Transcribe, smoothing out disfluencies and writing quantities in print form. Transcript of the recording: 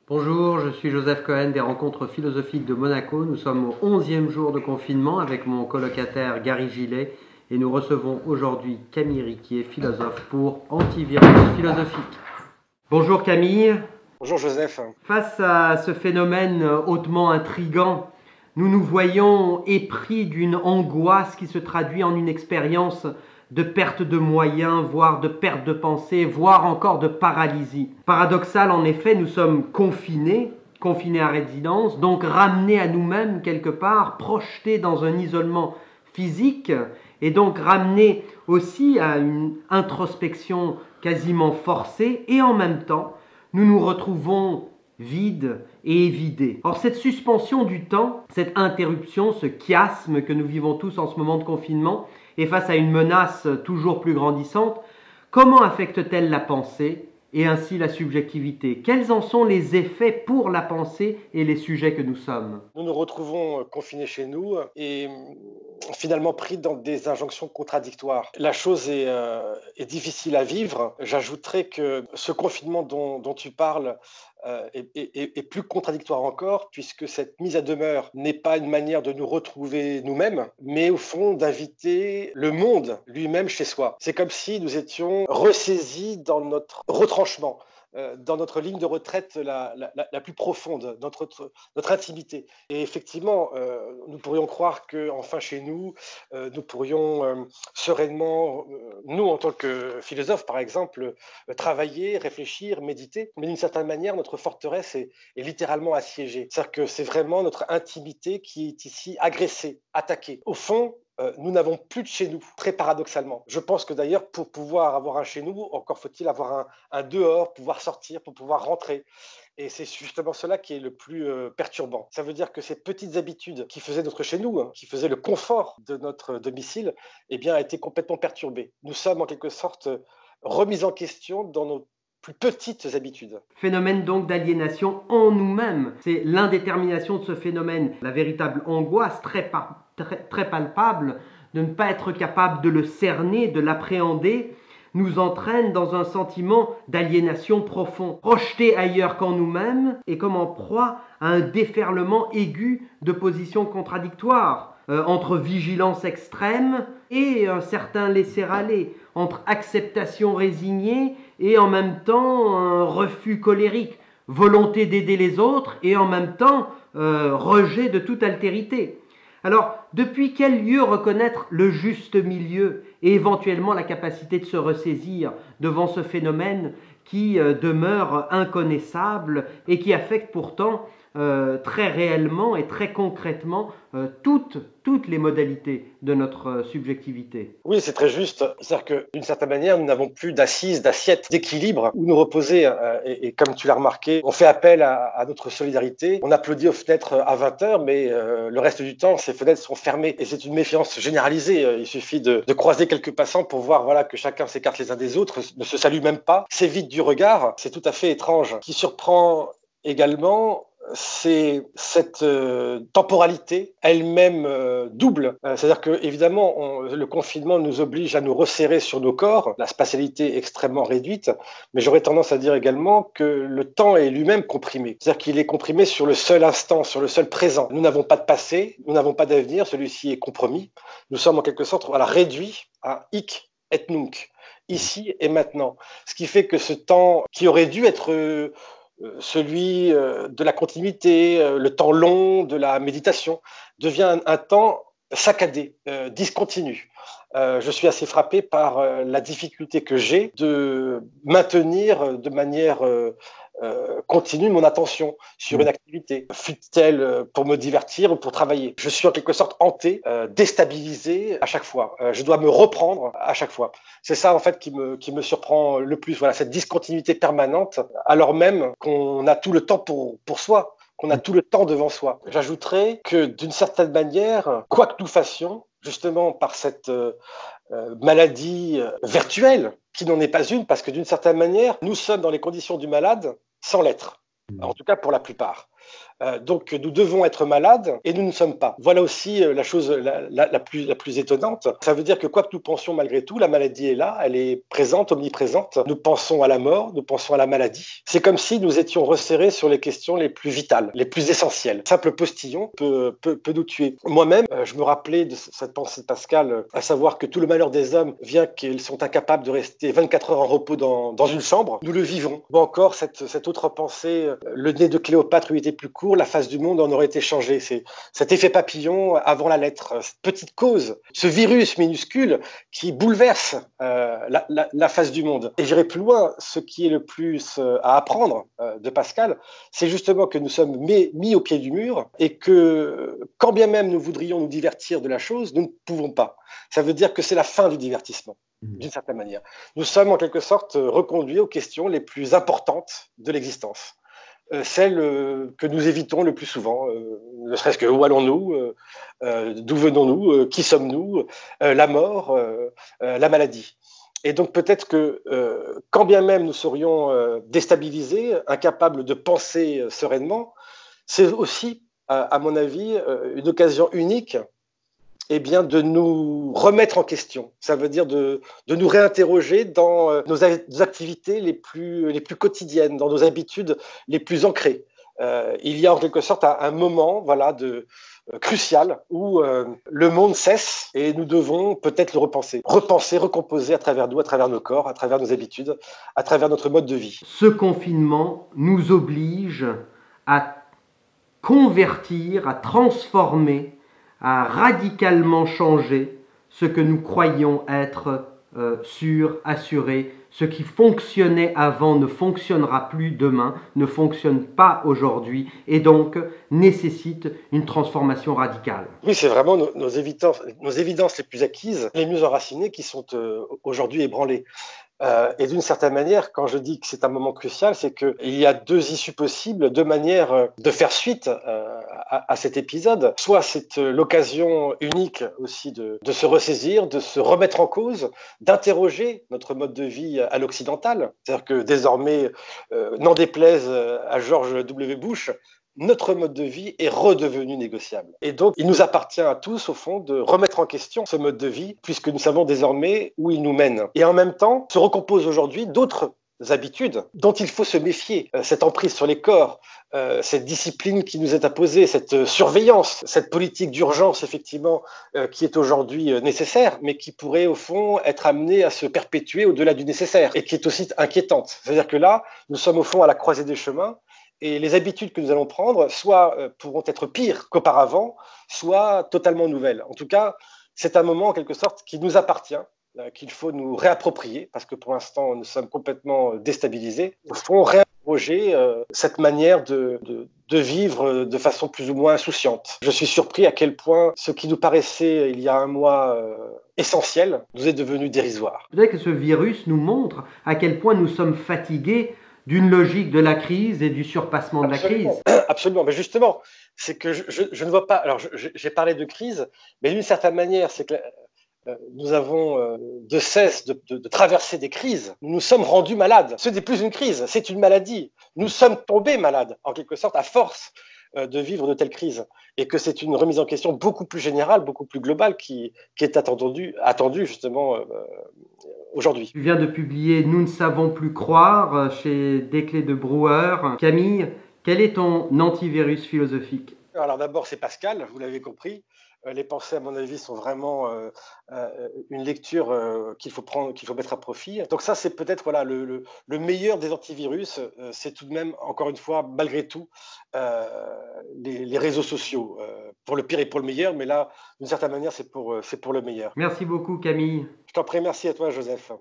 Bonjour, je suis Joseph Cohen des Rencontres philosophiques de Monaco. Nous sommes au 11e jour de confinement avec mon colocataire Gary Gillet et nous recevons aujourd'hui Camille Riquier, philosophe, pour Antivirus philosophique. Bonjour Camille. Bonjour Joseph. Face à ce phénomène hautement intrigant, nous nous voyons épris d'une angoisse qui se traduit en une expérience de perte de moyens, voire de perte de pensée, voire encore de paralysie. Paradoxal en effet, nous sommes confinés à résidence, donc ramenés à nous-mêmes quelque part, projetés dans un isolement physique, et donc ramenés aussi à une introspection quasiment forcée, et en même temps, nous nous retrouvons vides et évidés. Or, cette suspension du temps, cette interruption, ce chiasme que nous vivons tous en ce moment de confinement, et face à une menace toujours plus grandissante, comment affecte-t-elle la pensée et ainsi la subjectivité? Quels en sont les effets pour la pensée et les sujets que nous sommes? Nous nous retrouvons confinés chez nous et finalement pris dans des injonctions contradictoires. La chose est difficile à vivre. J'ajouterais que ce confinement dont tu parles est plus contradictoire encore, puisque cette mise à demeure n'est pas une manière de nous retrouver nous-mêmes, mais au fond d'inviter le monde lui-même chez soi. C'est comme si nous étions ressaisis dans notre retranchement, dans notre ligne de retraite la plus profonde, notre intimité. Et effectivement, nous pourrions croire qu'enfin chez nous, nous pourrions sereinement, nous en tant que philosophes par exemple, travailler, réfléchir, méditer, mais d'une certaine manière, notre forteresse est littéralement assiégée. C'est-à-dire que c'est vraiment notre intimité qui est ici agressée, attaquée. Au fond, nous n'avons plus de chez nous, très paradoxalement. Je pense que d'ailleurs, pour pouvoir avoir un chez nous, encore faut-il avoir un dehors, pouvoir sortir, pour pouvoir rentrer. Et c'est justement cela qui est le plus perturbant. Ça veut dire que ces petites habitudes qui faisaient notre chez nous, qui faisaient le confort de notre domicile, eh bien, a été complètement perturbées. Nous sommes en quelque sorte remis en question dans nos plus petites habitudes. Phénomène donc d'aliénation en nous-mêmes. C'est l'indétermination de ce phénomène, la véritable angoisse très palpable de ne pas être capable de le cerner, de l'appréhender, nous entraîne dans un sentiment d'aliénation profond, projeté ailleurs qu'en nous-mêmes et comme en proie à un déferlement aigu de positions contradictoires, entre vigilance extrême et un certain laisser-aller, entre acceptation résignée et en même temps un refus colérique, volonté d'aider les autres et en même temps rejet de toute altérité. Alors, depuis quel lieu reconnaître le juste milieu et éventuellement la capacité de se ressaisir devant ce phénomène qui demeure inconnaissable et qui affecte pourtant très réellement et très concrètement toutes les modalités de notre subjectivité? Oui, c'est très juste. C'est-à-dire que d'une certaine manière, nous n'avons plus d'assises, d'assiettes, d'équilibre où nous reposer. Et comme tu l'as remarqué, on fait appel à notre solidarité. On applaudit aux fenêtres à 20 heures, mais le reste du temps, ces fenêtres sont fermées. Et c'est une méfiance généralisée. Il suffit de croiser quelques passants pour voir voilà, que chacun s'écarte les uns des autres, ne se salue même pas, s'évite du regard. C'est tout à fait étrange. Ce qui surprend également, c'est cette temporalité elle-même double. C'est-à-dire que évidemment, le confinement nous oblige à nous resserrer sur nos corps, la spatialité est extrêmement réduite, mais j'aurais tendance à dire également que le temps est lui-même comprimé. C'est-à-dire qu'il est comprimé sur le seul instant, sur le seul présent. Nous n'avons pas de passé, nous n'avons pas d'avenir, celui-ci est compromis. Nous sommes en quelque sorte réduits à hic et nunc, ici et maintenant. Ce qui fait que ce temps qui aurait dû être celui de la continuité, le temps long de la méditation, devient un temps saccadé, discontinu. Je suis assez frappé par la difficulté que j'ai de maintenir de manière continue mon attention sur une activité, fût-elle pour me divertir ou pour travailler. Je suis en quelque sorte hanté, déstabilisé à chaque fois. Je dois me reprendre à chaque fois. C'est ça en fait qui me surprend le plus. Voilà, cette discontinuité permanente, alors même qu'on a tout le temps pour soi, qu'on a tout le temps devant soi. J'ajouterais que d'une certaine manière, quoi que nous fassions, justement par cette maladie virtuelle, qui n'en est pas une, parce que d'une certaine manière, nous sommes dans les conditions du malade sans l'être, en tout cas pour la plupart. Donc nous devons être malades et nous ne sommes pas. Voilà aussi la chose la plus étonnante. Ça veut dire que quoi que nous pensions malgré tout, la maladie est là, elle est présente, omniprésente. Nous pensons à la mort, nous pensons à la maladie. C'est comme si nous étions resserrés sur les questions les plus vitales, les plus essentielles. Un simple postillon peut nous tuer. Moi-même, je me rappelais de cette pensée de Pascal, à savoir que tout le malheur des hommes vient qu'ils sont incapables de rester 24 heures en repos dans une chambre. Nous le vivons. Ou encore cette autre pensée, le nez de Cléopâtre eût été plus court, la face du monde en aurait été changée. C'est cet effet papillon avant la lettre, cette petite cause, ce virus minuscule qui bouleverse la face du monde. Et j'irai plus loin, ce qui est le plus à apprendre de Pascal, c'est justement que nous sommes mis au pied du mur et que quand bien même nous voudrions nous divertir de la chose, nous ne pouvons pas. Ça veut dire que c'est la fin du divertissement, d'une certaine manière. Nous sommes en quelque sorte reconduits aux questions les plus importantes de l'existence. Celles que nous évitons le plus souvent, ne serait-ce que où allons-nous, d'où venons-nous, qui sommes-nous, la mort, la maladie. Et donc peut-être que quand bien même nous serions déstabilisés, incapables de penser sereinement, c'est aussi, à mon avis, une occasion unique eh bien, de nous remettre en question. Ça veut dire de nous réinterroger dans nos activités les plus quotidiennes, dans nos habitudes les plus ancrées. Il y a en quelque sorte un moment crucial où le monde cesse et nous devons peut-être le repenser, recomposer à travers nous, à travers nos corps, à travers nos habitudes, à travers notre mode de vie. Ce confinement nous oblige à convertir, à transformer, à radicalement changer ce que nous croyons être sûr, assuré. Ce qui fonctionnait avant ne fonctionnera plus demain, ne fonctionne pas aujourd'hui et donc nécessite une transformation radicale. Oui, c'est vraiment nos évidences les plus acquises, les mieux enracinées qui sont aujourd'hui ébranlées. Et d'une certaine manière, quand je dis que c'est un moment crucial, c'est qu'il y a deux issues possibles, deux manières de faire suite à cet épisode. Soit c'est l'occasion unique aussi de se ressaisir, de se remettre en cause, d'interroger notre mode de vie à l'occidental. C'est-à-dire que désormais, n'en déplaise à George W. Bush, notre mode de vie est redevenu négociable. Et donc, il nous appartient à tous, au fond, de remettre en question ce mode de vie, puisque nous savons désormais où il nous mène. Et en même temps, se recomposent aujourd'hui d'autres habitudes dont il faut se méfier. Cette emprise sur les corps, cette discipline qui nous est imposée, cette surveillance, cette politique d'urgence, effectivement, qui est aujourd'hui nécessaire, mais qui pourrait, au fond, être amenée à se perpétuer au-delà du nécessaire, et qui est aussi inquiétante. C'est-à-dire que là, nous sommes, au fond, à la croisée des chemins, et les habitudes que nous allons prendre, soit pourront être pires qu'auparavant, soit totalement nouvelles. En tout cas, c'est un moment, en quelque sorte, qui nous appartient, qu'il faut nous réapproprier, parce que pour l'instant, nous sommes complètement déstabilisés. Au fond, réinterroger cette manière de vivre de façon plus ou moins insouciante. Je suis surpris à quel point ce qui nous paraissait, il y a un mois, essentiel, nous est devenu dérisoire. Peut-être que ce virus nous montre à quel point nous sommes fatigués d'une logique de la crise et du surpassement de la crise. Absolument, mais justement, c'est que je ne vois pas. Alors, j'ai parlé de crise, mais d'une certaine manière, c'est que nous avons de cesse de traverser des crises. Nous nous sommes rendus malades. Ce n'est plus une crise, c'est une maladie. Nous sommes tombés malades, en quelque sorte, à force de vivre de telles crises. Et que c'est une remise en question beaucoup plus générale, beaucoup plus globale qui est attendue justement aujourd'hui. Tu viens de publier Nous ne savons plus croire chez Desclés de Brouwer. Camille, quel est ton antivirus philosophique? Alors d'abord, c'est Pascal, vous l'avez compris. Les pensées, à mon avis, sont vraiment une lecture qu'il faut mettre à profit. Donc ça, c'est peut-être voilà, le meilleur des antivirus. C'est tout de même, encore une fois, malgré tout, les réseaux sociaux. Pour le pire et pour le meilleur, mais là, d'une certaine manière, c'est pour le meilleur. Merci beaucoup, Camille. Je t'en prie, merci à toi, Joseph.